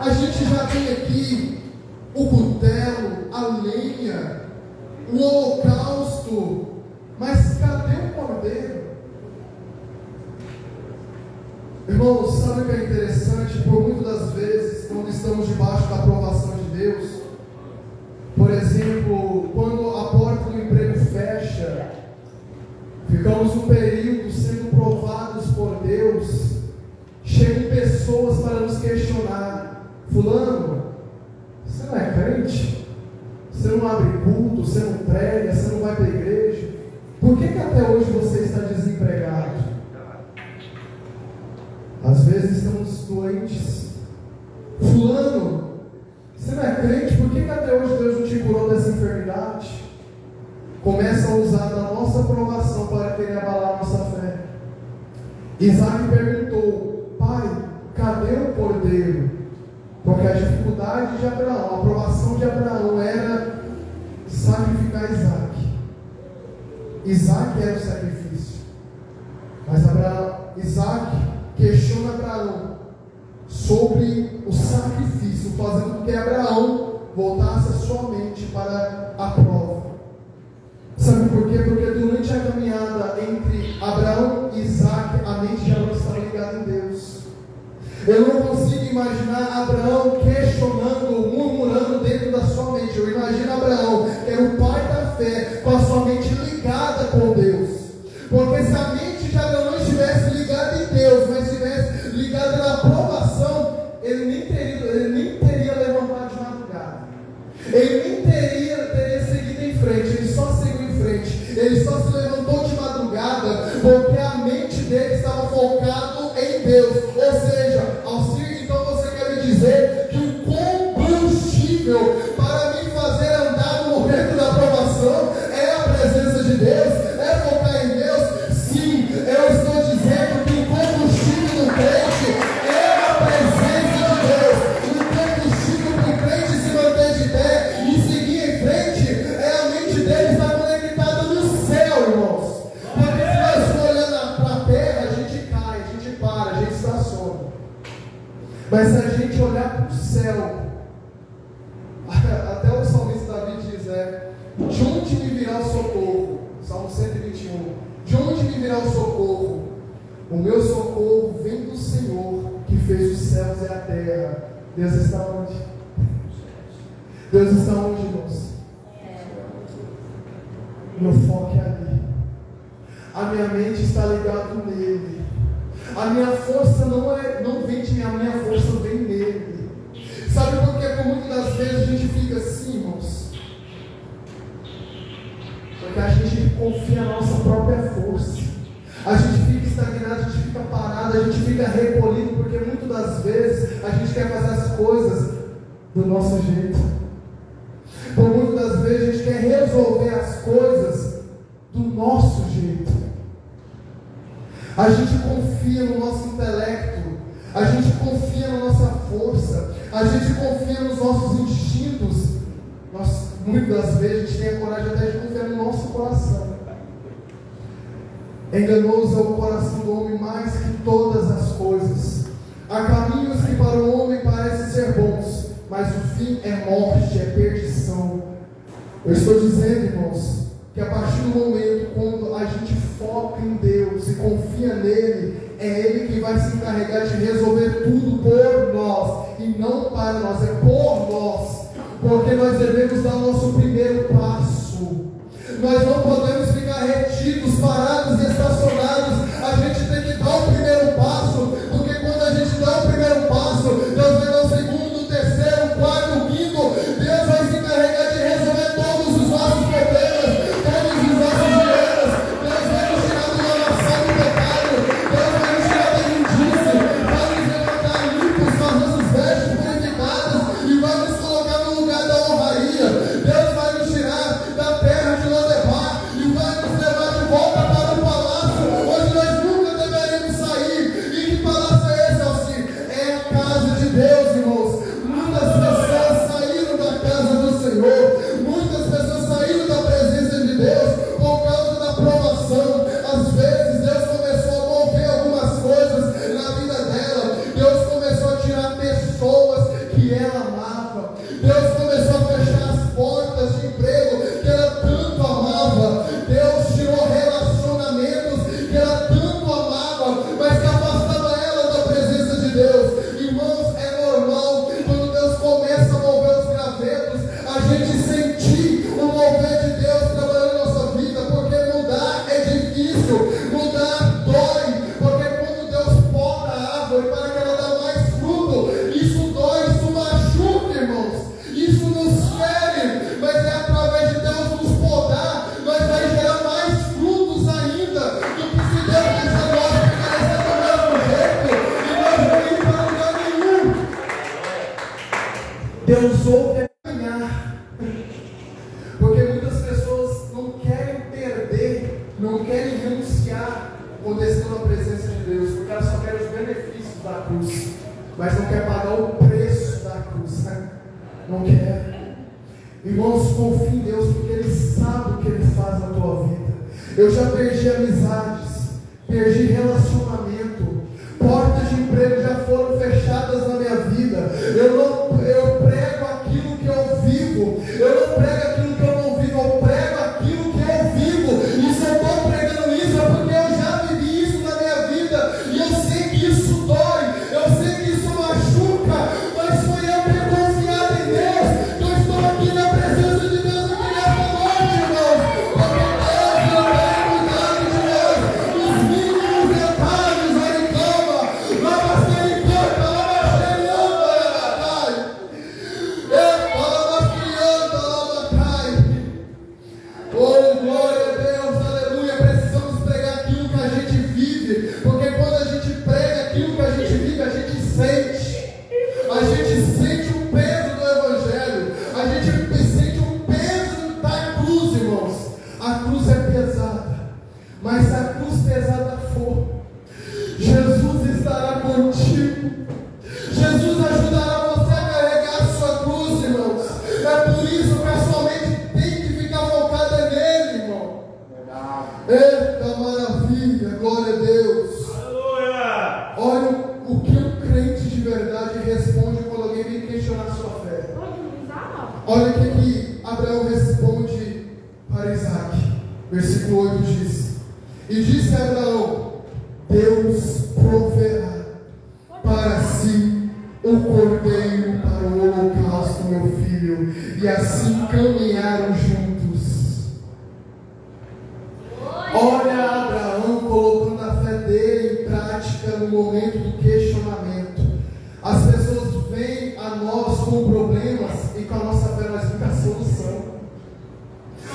C: a gente já tem aqui o cutelo, a lenha, o holocausto, mas cadê o cordeiro? Irmãos, sabe o que é interessante? Por muitas das vezes, quando estamos debaixo da aprovação de Deus, por exemplo, quando a porta do emprego fecha, ficamos um período sendo provados por Deus, chegam pessoas para nos questionar: fulano, você não é crente? Você não abre culto, você não prega, você não vai para a igreja? Por que até hoje você está desempregado? Às vezes estamos doentes. Fulano, você não é crente? Por que até hoje Deus não te curou dessa enfermidade? Começa a usar da nossa aprovação para querer abalar a nossa fé. Isaac perguntou: pai, cadê o cordeiro? Porque a dificuldade de Abraão, a aprovação de Abraão era sacrificar Isaac. Isaac era o sacrifício. Mas Isaac questiona Abraão sobre o sacrifício, fazendo com que Abraão voltasse a sua mente para a prova. Sabe por quê? Porque durante a caminhada entre Abraão e Isaac, a mente já não estava ligada em Deus. Eu não consigo imaginar Abraão questionando, murmurando dentro da sua mente. Eu imagino Abraão, que era o pai da fé, com a sua mente ligada com Deus. Porque se a mente de Abraão não estivesse ligada em Deus, mas estivesse ligada na aprovação, ele nem teria levantado de madrugada. Ele nem teria seguido em frente. Ele só seguiu em frente. Ele só se levantou de madrugada porque a mente dele estava focada em Deus. Ou seja, Alcir, então você quer me dizer que o combustível para me fazer andar no momento da aprovação é a presença de Deus? É focar em Deus? Sim, eu estou dizendo que o combustível do crente é a presença de Deus. O combustível para o crente se manter de pé e seguir em frente é a mente dele estar conectada no céu, irmãos. Porque se nós for olhando para a terra, a gente cai, a gente para, a gente estaciona. Mas se a gente olhar para o céu, até o salmista Davi diz, de onde me virá o socorro? Salmo 121. De onde me virá o socorro? O meu socorro vem do Senhor, que fez os céus e a terra. Deus está onde? Deus está onde, irmãos? Meu foco é ali. A minha mente está ligada nele. A minha força não vem de mim, a minha força vem nele. Sabe por que por muitas das vezes a gente fica assim, irmãos? Porque a gente confia na nossa própria força. A gente fica estagnado, a gente fica parado, a gente fica recolhido, porque muitas das vezes a gente quer fazer as coisas do nosso jeito. Por muitas das vezes a gente quer resolver as coisas do nosso jeito. A gente confia no nosso intelecto, a gente confia na nossa força, a gente confia nos nossos instintos. Muitas das vezes a gente tem a coragem até de confiar no nosso coração. Enganoso é o coração do homem mais que todas as coisas. Há caminhos que para o homem parecem ser bons, mas o fim é morte, é perdição. Eu estou dizendo, irmãos, que a partir do momento quando a gente foca em Deus e confia nele, é Ele que vai se encarregar de resolver tudo por nós, e não para nós, é por nós, porque nós devemos dar o nosso primeiro passo. Nós não podemos ficar retidos, parados e estacionados. A gente tem que dar o primeiro passo, porque quando a gente dá o primeiro passo, Deus vai dar o segundo, o terceiro, o quarto, o quinto. Deus vai se encarregar de resolver todos os nossos problemas, todos os nossos dilemas. Deus vai nos tirar do lamaçal do pecado, Deus vai nos tirar da injustiça, vai nos levantar limpos com as nossas vestes purificadas e vai nos colocar no lugar da honraria. Deus vai nos tirar da terra de Lodebar e vai nos levar de volta para o palácio onde nós nunca deveríamos sair. E que palácio é esse, Alcir? É a casa de Deus, irmãos. Muitas pessoas saíram da casa do Senhor, muitas pessoas saíram da presença de Deus por causa da provação. Às vezes Deus começou a mover algumas coisas na vida dela. Deus começou a tirar pessoas que ela amava. Deus começou a fechar as portas de emprego que ela tanto amava. Deus tirou relacionamentos que ela tanto amava, mas que afastava ela da presença de Deus. Irmãos, é normal quando Deus começa a mover os gravetos, a gente sentir o mover de Deus trabalhando na nossa vida, porque mudar é difícil, mudar dói, porque quando Deus poda a árvore para que ela dê mais fruto, isso dói, isso machuca, irmãos, isso nos fere, mas é através de Deus nos podar, nós vai gerar mais frutos ainda, do que se Deus deixar nós permanecer do mesmo jeito, e nós não ir para lugar nenhum. Deus ouve a caminhar, porque muitas pessoas não querem perder, não querem renunciar quando estão na presença de Deus, porque elas só querem os benefícios da cruz, mas não quer pagar o preço da cruz, né? Não quer. Irmãos, confie em Deus, porque Ele sabe o que Ele faz na tua vida. Eu já perdi amizades, perdi relacionamento, portas de emprego já foram fechadas na minha vida. Eu prego aquilo que eu vivo, eu não prego aquilo que eu não vivo, eu prego aquilo que eu vivo. E se eu estou pregando isso é porque eu já vivi isso na minha vida, e eu sei que isso dói, eu sei que isso machuca, mas foi eu ter confiado em Deus, que eu estou aqui na presença de Deus aqui nessa noite, irmãos, porque Deus não vai cuidar de nós, nos mínimos detalhes. Ele clama, lava sem canta, lava sem anda, oh, glória a Deus, aleluia. Precisamos pregar aquilo que a gente vive, porque quando a gente prega aquilo que a gente vive, a gente sente o peso do Evangelho, a gente sente o peso da cruz, irmãos. A cruz é pesada, mas se a cruz pesada for, Jesus estará contigo. Jesus ajudará você a carregar a sua cruz, irmãos. É por isso que a sua mente tem que ficar focada nele, irmão. Eita maravilha, glória a Deus.
B: Aleluia!
C: Olha o que um crente de verdade responde quando alguém vem questionar a sua fé. Olha o que Abraão responde para Isaac. Versículo 8 diz: e disse a Abraão: Deus proverá para si o cordeiro para o holocausto, meu filho. E assim caminharam juntos. Olha Abraão colocando a fé dele em prática no momento do questionamento. As pessoas vêm a nós com problemas e com a nossa fé nós vemos a solução.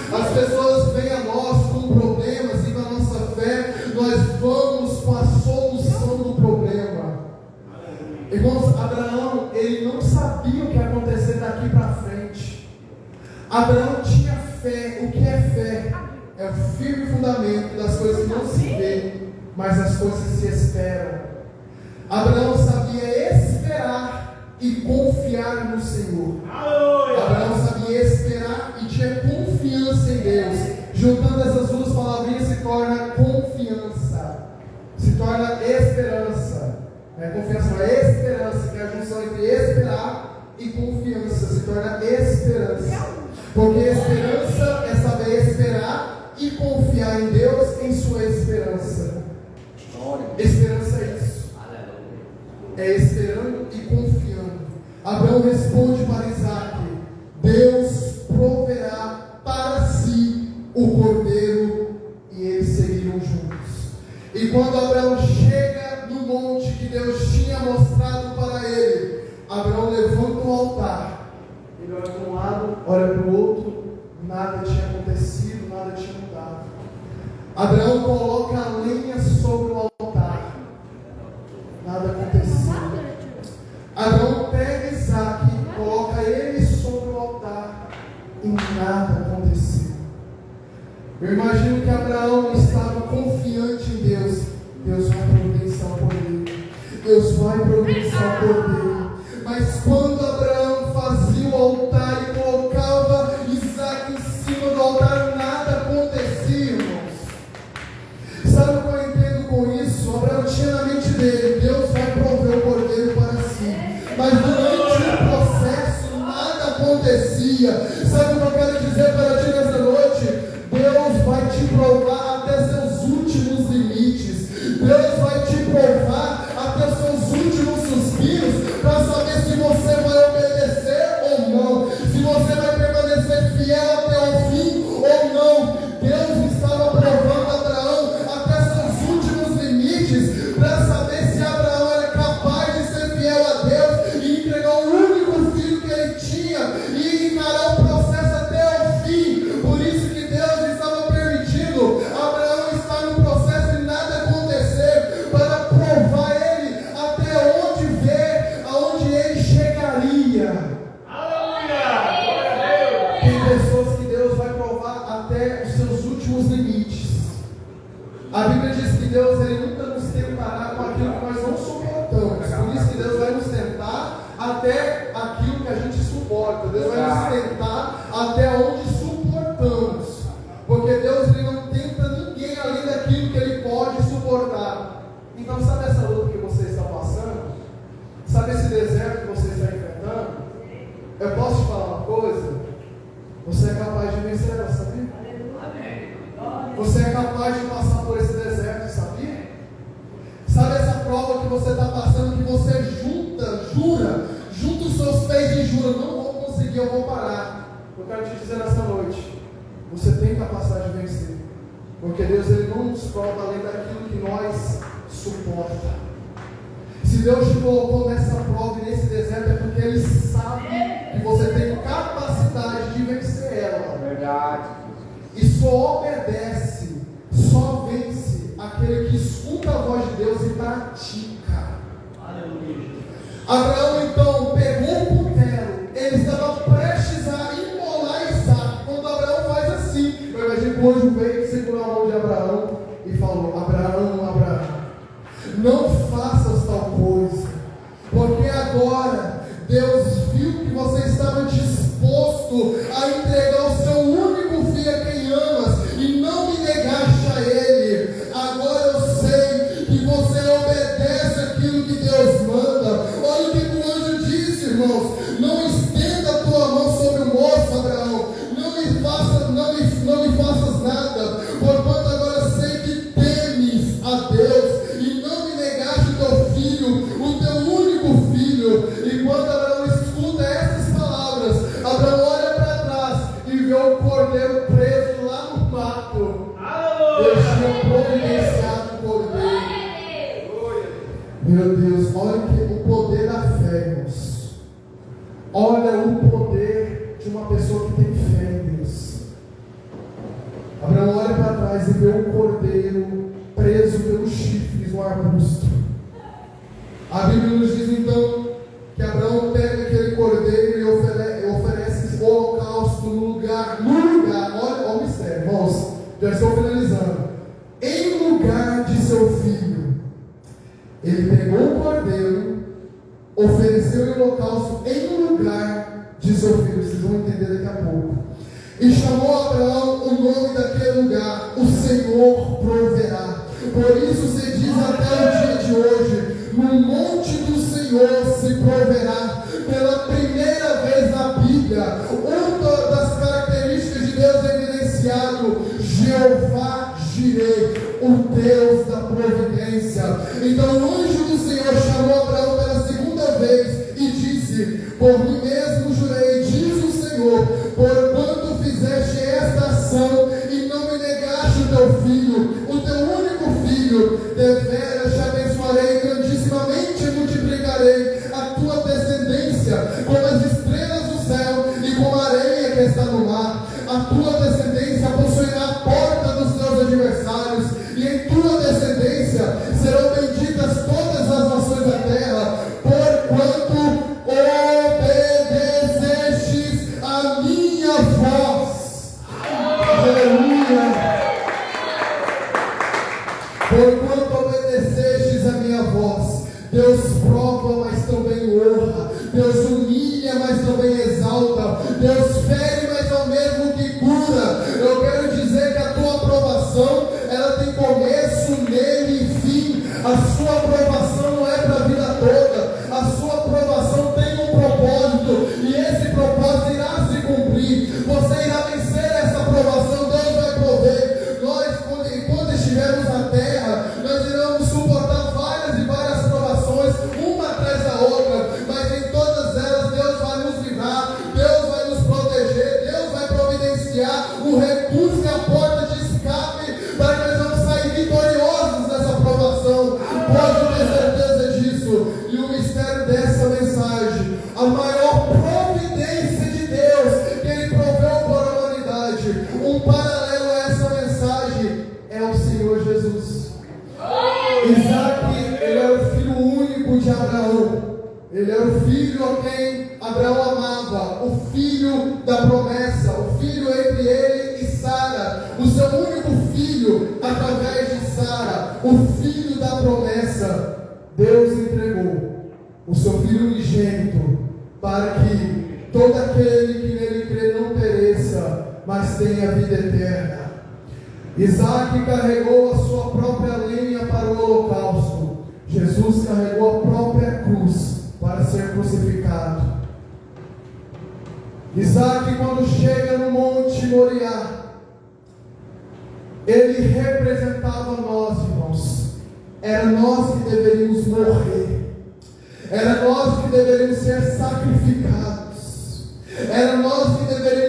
C: As pessoas vêm a nós com problemas e com a nossa fé nós vamos com a solução do problema. Irmãos, Abraão, ele não sabia o que ia acontecer daqui para frente. Abraão tinha fé. O que é fé? É o firme fundamento das coisas que não se vê, mas das coisas que se esperam. Abraão sabia esperar e confiar no Senhor.
B: Aleluia!
C: Abraão sabia esperar e tinha confiança em Deus. Juntando essas duas palavrinhas se torna confiança, se torna esperança. Confiança não é esperança, que é a junção entre esperar e confiança, se torna esperança. Porque esperança é saber esperar e confiar em Deus em sua esperança. Esperança é isso. É esperando e confiando. Abraão responde para Isaac: Deus proverá para si o cordeiro, e eles seguiram juntos. E quando Abraão chega no monte que Deus tinha mostrado para ele, Abraão levanta o altar. Ele olha para um lado, olha para o outro, nada tinha acontecido, nada tinha mudado. Abraão coloca a lenha sobre o altar, nada aconteceu. Abraão pega Isaac, coloca ele sobre o altar, e nada aconteceu. Eu imagino que Abraão estava confiante em Deus. Deus vai providenciar o cordeiro. Deus vai providenciar o cordeiro. Mas quando Abraão fazia o altar e colocava Isaac em cima do altar, nada acontecia, irmãos. Sabe o que eu entendo com isso? Abraão tinha na mente dele: Deus vai prover o cordeiro para si. Mas durante o processo nada acontecia. Sabe o que eu quero dizer para ti nessa noite? Deus vai te provar até seus últimos limites. Deus vai te provar até seus últimos suspiros, para saber se você vai obedecer ou não, se você vai permanecer fiel até o fim ou não. Deus estava provando Abraão até seus últimos limites, para saber se Abraão era capaz de ser fiel a Deus e entregar o único filho que ele tinha e encarar o processo até o fim. Por isso que Deus estava permitindo Abraão estar no processo e nada acontecer, para provar ele até onde ver, aonde ele chegaria. Tem pessoas que Deus vai provar até os seus últimos limites. A Bíblia diz que Deus, ele nunca nos tentará com aquilo que nós não suportamos. Por isso que Deus vai nos tentar até aquilo que a gente suporta. Deus vai nos tentar até onde suportamos. Porque Deus, ele não tenta ninguém além daquilo que ele pode suportar. Então, sabe essa luta que você está passando? Sabe esse deserto que você está enfrentando? Eu posso te falar uma coisa? Você é capaz de vencer ela, sabia? Você é capaz de passar por esse deserto, sabia? Sabe essa prova que você está passando, que você junta os seus pés e jura: não vou conseguir, eu vou parar. Eu quero te dizer nessa noite: você tem capacidade de vencer. Porque Deus, ele não nos prova além daquilo que nós suporta. Se Deus te colocou nessa prova e nesse deserto, é porque Ele sabe que você tem capacidade de vencer ela.
B: Verdade.
C: E só obedece, só vence aquele que escuta a voz de Deus e pratica.
B: Aleluia.
C: Abraão então pegou o cutelo, ele estava prestes a imolar Isaac. Quando Abraão faz assim, eu imagino que o anjo veio, segurou a mão de Abraão e falou: Abraão, Abraão, não faças tal coisa, porque agora Deus viu que você estava disposto a entregar o seu único filho a quem amas e não me negaste a ele. Agora eu sei que você obedece aquilo que Deus manda. Olha o que o anjo disse, irmãos: não estenda a tua mão sobre o moço, Abraão, não me faças nada, porquanto agora sei que temes a Deus e não me negaste o teu filho, o teu único filho. E quando Abraão escuta essas palavras, Abraão olha para trás e vê o cordeiro preso lá no mato. Deus tinha providenciado o cordeiro. Meu Deus, olha o poder da fé, irmãos. Olha o poder de uma pessoa que tem fé em Deus. Abraão olha para trás e vê um cordeiro preso pelos chifres no arbusto. A Bíblia nos diz então que Abraão pega aquele cordeiro e oferece holocausto no lugar, olha o mistério, irmãos, já estou finalizando. Em lugar de seu filho, ele pegou o cordeiro, ofereceu o holocausto em lugar de seu filho. Vocês vão entender daqui a pouco. E chamou Abraão o nome daquele lugar: o Senhor proverá. Por isso se diz até o dia de hoje: no monte do Senhor se proverá. Pela primeira vez na Bíblia, uma das características disse: por mim mesmo jurei, diz o Senhor, porquanto fizeste esta ação e não me negaste o teu filho, o teu único filho, deveras te abençoarei grandissimamente e multiplicarei a tua descendência como as estrelas do céu e como a areia que está no mar. A tua descendência possuirá a porta dos teus adversários, e em tua descendência serão benditas todas as nações da terra, porquanto obedecestes a minha voz. Aleluia! Porquanto obedecestes a minha voz. Deus prova, mas também honra. Deus humilha, mas também exalta. Deus fere, mas ao mesmo que cura. Eu quero dizer que a tua aprovação, ela tem começo, meio e fim. A sua aprovação não é para a vida toda. A sua aprovação tem um propósito, e esse propósito irá se cumprir. Você irá vencer essa aprovação. Deus vai prover. Nós, quando estivermos na terra, nós iremos suportar várias e várias provações, uma atrás da outra, mas em todas elas Deus vai nos livrar, Deus vai nos proteger, Deus vai providenciar o recurso e a porta de escape para que nós vamos sair vitoriosos dessa provação. Pode ter certeza disso. E o mistério dessa mensagem, a maior providência de Deus que Ele proveu para a humanidade, um paralelo a essa mensagem é o Senhor Jesus. Isaac, ele era o filho único de Abraão. Ele era o filho a quem Abraão amava, o filho da promessa, o filho entre ele e Sara, o seu único filho através de Sara, o filho da promessa. Deus entregou o seu filho unigênito para que todo aquele que nele crê não pereça, mas tenha vida eterna. Isaac carregou a sua própria lenha para o holocausto. Jesus carregou a própria cruz para ser crucificado. Isaac, quando chega no Monte Moriá, ele representava nós, irmãos. Era nós que deveríamos morrer. Era nós que deveríamos ser sacrificados. Era nós que deveríamos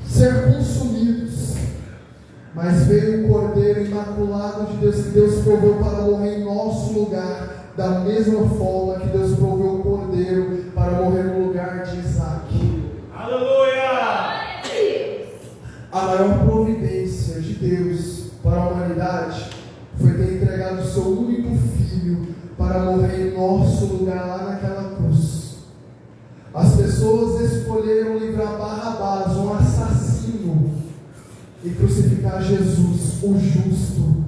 C: ser consumidos. Mas veio o Cordeiro imaculado de Deus, que Deus proveu para morrer em nosso lugar, da mesma forma que Deus proveu o Cordeiro para morrer no lugar de Isaac.
B: Aleluia!
C: A maior providência de Deus para a humanidade foi ter entregado o seu único filho para morrer em nosso lugar lá naquela cruz. As pessoas escolheram livrar Barrabás, um assassino, e crucificar Jesus, o justo.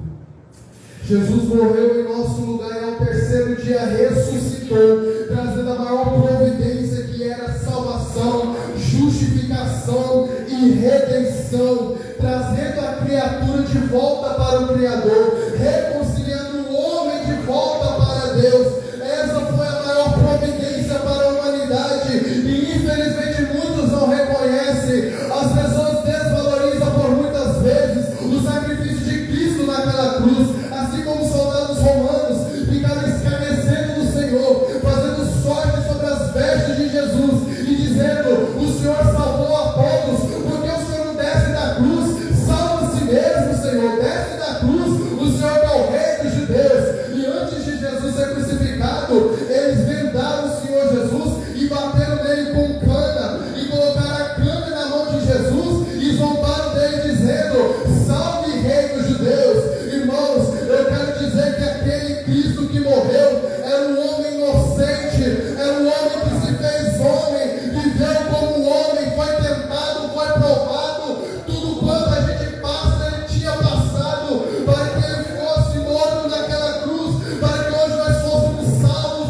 C: Jesus morreu em nosso lugar e ao terceiro dia ressuscitou, trazendo a maior providência, que era salvação, justificação e redenção, trazendo a criatura de volta para o Criador, reconciliando o homem de volta para Deus. Essa foi a maior providência para a humanidade, e infelizmente muitos não reconhecem. As pessoas desvalorizam por muitas vezes o sacrifício de Cristo naquela cruz, assim como os soldados romanos ficaram escarnecendo do Senhor, fazendo sorte sobre as vestes de Jesus e dizendo: o Senhor salvou a todos, porque o Senhor não desce da cruz, salva a si mesmo, Senhor, desce da cruz, o Senhor é o Rei dos judeus. E antes de Jesus ser crucificado, eles vendaram o Senhor Jesus e bateram nele com cana, e colocaram a cana na mão de Jesus e zombaram dele dizendo: salve, Rei dos judeus. Irmãos, eu quero dizer que aquele Cristo que morreu era um homem inocente, era um homem que se fez homem, viveu como um homem, foi tentado, foi provado, tudo quanto a gente passa, ele tinha passado, para que ele fosse morto naquela cruz, para que hoje nós fôssemos salvos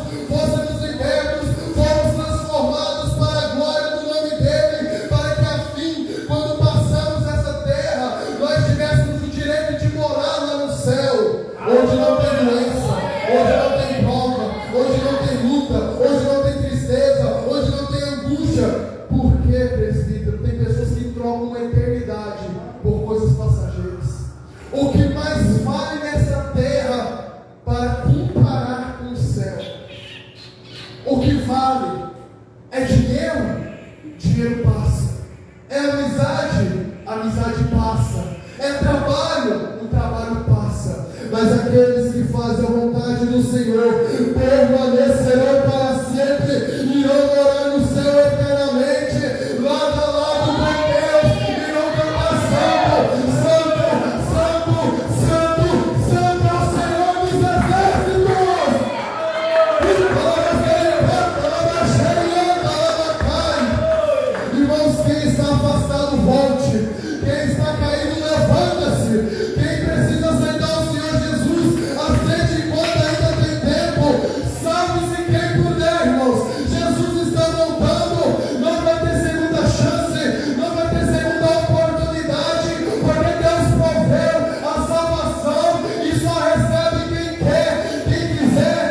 C: aqueles que fazem a vontade do Senhor permanecerão para sempre e irão morar no céu eternamente, lado a lado com Deus, irão cantar santo, santo, santo, santo, santo é o Senhor dos exércitos. Irmãos, quem está afastado, volte. Quem está caído, levanta-se. Quem precisa aceitar o Senhor Jesus, aceite enquanto ainda tem tempo. Salve-se quem puder, irmãos. Jesus está voltando. Não vai ter segunda chance, não vai ter segunda oportunidade, porque Deus proveu a salvação e só recebe quem quer, quem quiser.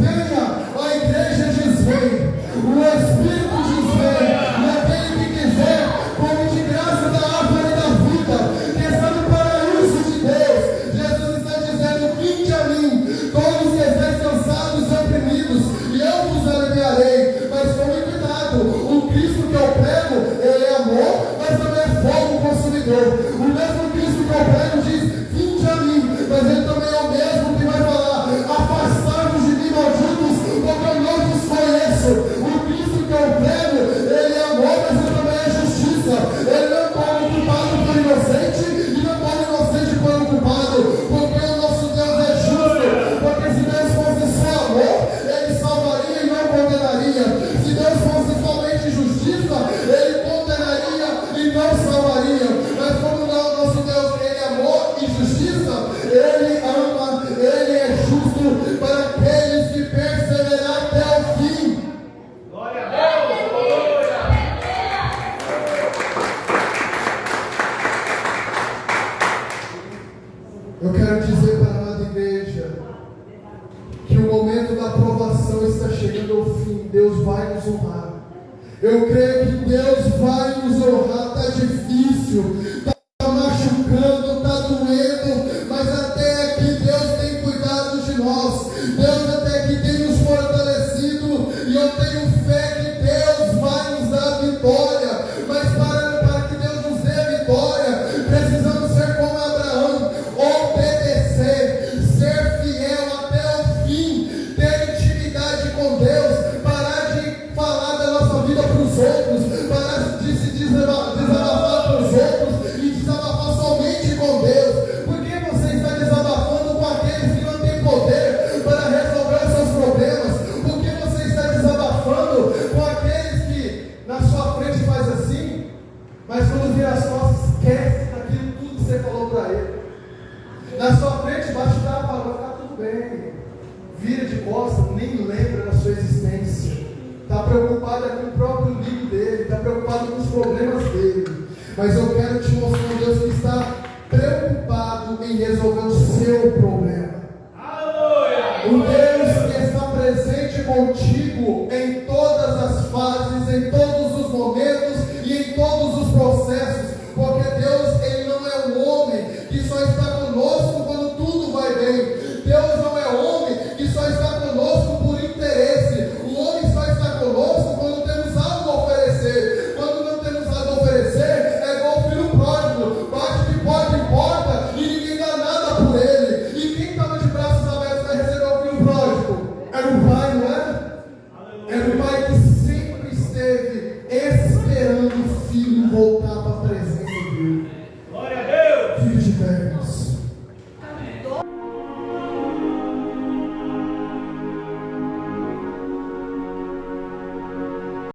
C: Venha, a igreja diz vem, o Espírito diz vem, e aquele que quiser, come de graça da árvore da vida, que está no paraíso de Deus. Jesus está dizendo: vinde a mim, todos que estáis cansados e oprimidos, e eu vos aliviarei. Mas tome cuidado, o Cristo que eu prego, ele é amor, mas também é fogo consumidor. O mesmo Cristo que eu prego diz: vinde a mim, mas ele também é o mesmo que vai falar: afastai-vos de mim, malditos, porque eu não vos conheço. O Cristo que eu prego, ele é amor, mas ele também é justiça. Ele não põe o culpado por inocente e não põe o inocente por culpado, porque o nosso Deus é justo. Porque se Deus fosse só amor, ele salvaria e não condenaria. Se Deus fosse somente justiça, ele condenaria e não salvaria. Mas como o nosso Deus, ele é amor e justiça, ele ama, ele é justo para aqueles que perseveram até o fim.
B: Glória a Deus. Glória.
C: Eu quero dizer para a amada igreja que o momento da aprovação está chegando ao fim. Deus vai nos honrar. Eu creio que Deus vai nos honrar. Está difícil, está machucando, está doendo, mas até aqui Deus tem cuidado de nós. Deus até aqui tem nos fortalecido, e eu tenho fé que Deus vai nos dar vitória. Mas para que Deus nos dê vitória, precisamos ser como Abraão, obedecer, ser fiel até o fim, ter intimidade com Deus, parar de falar da nossa vida para os outros, parar de se desabafar para os outros e desabafar somente com Deus. Por que você está desabafando com aqueles que não têm poder para resolver os seus problemas? Por que você está desabafando com aqueles que na sua frente faz assim, mas quando vira as costas, esquece daquilo tudo que você falou para ele? Na sua frente, bate da vai ficar tudo bem. Vira de costas, nem lembra da sua existência. Está preocupado com o próprio umbigo dele, está preocupado com os problemas dele. Mas eu quero te mostrar um Deus que está preocupado em resolver o seu problema.
B: Aleluia.
C: Um Deus que está presente contigo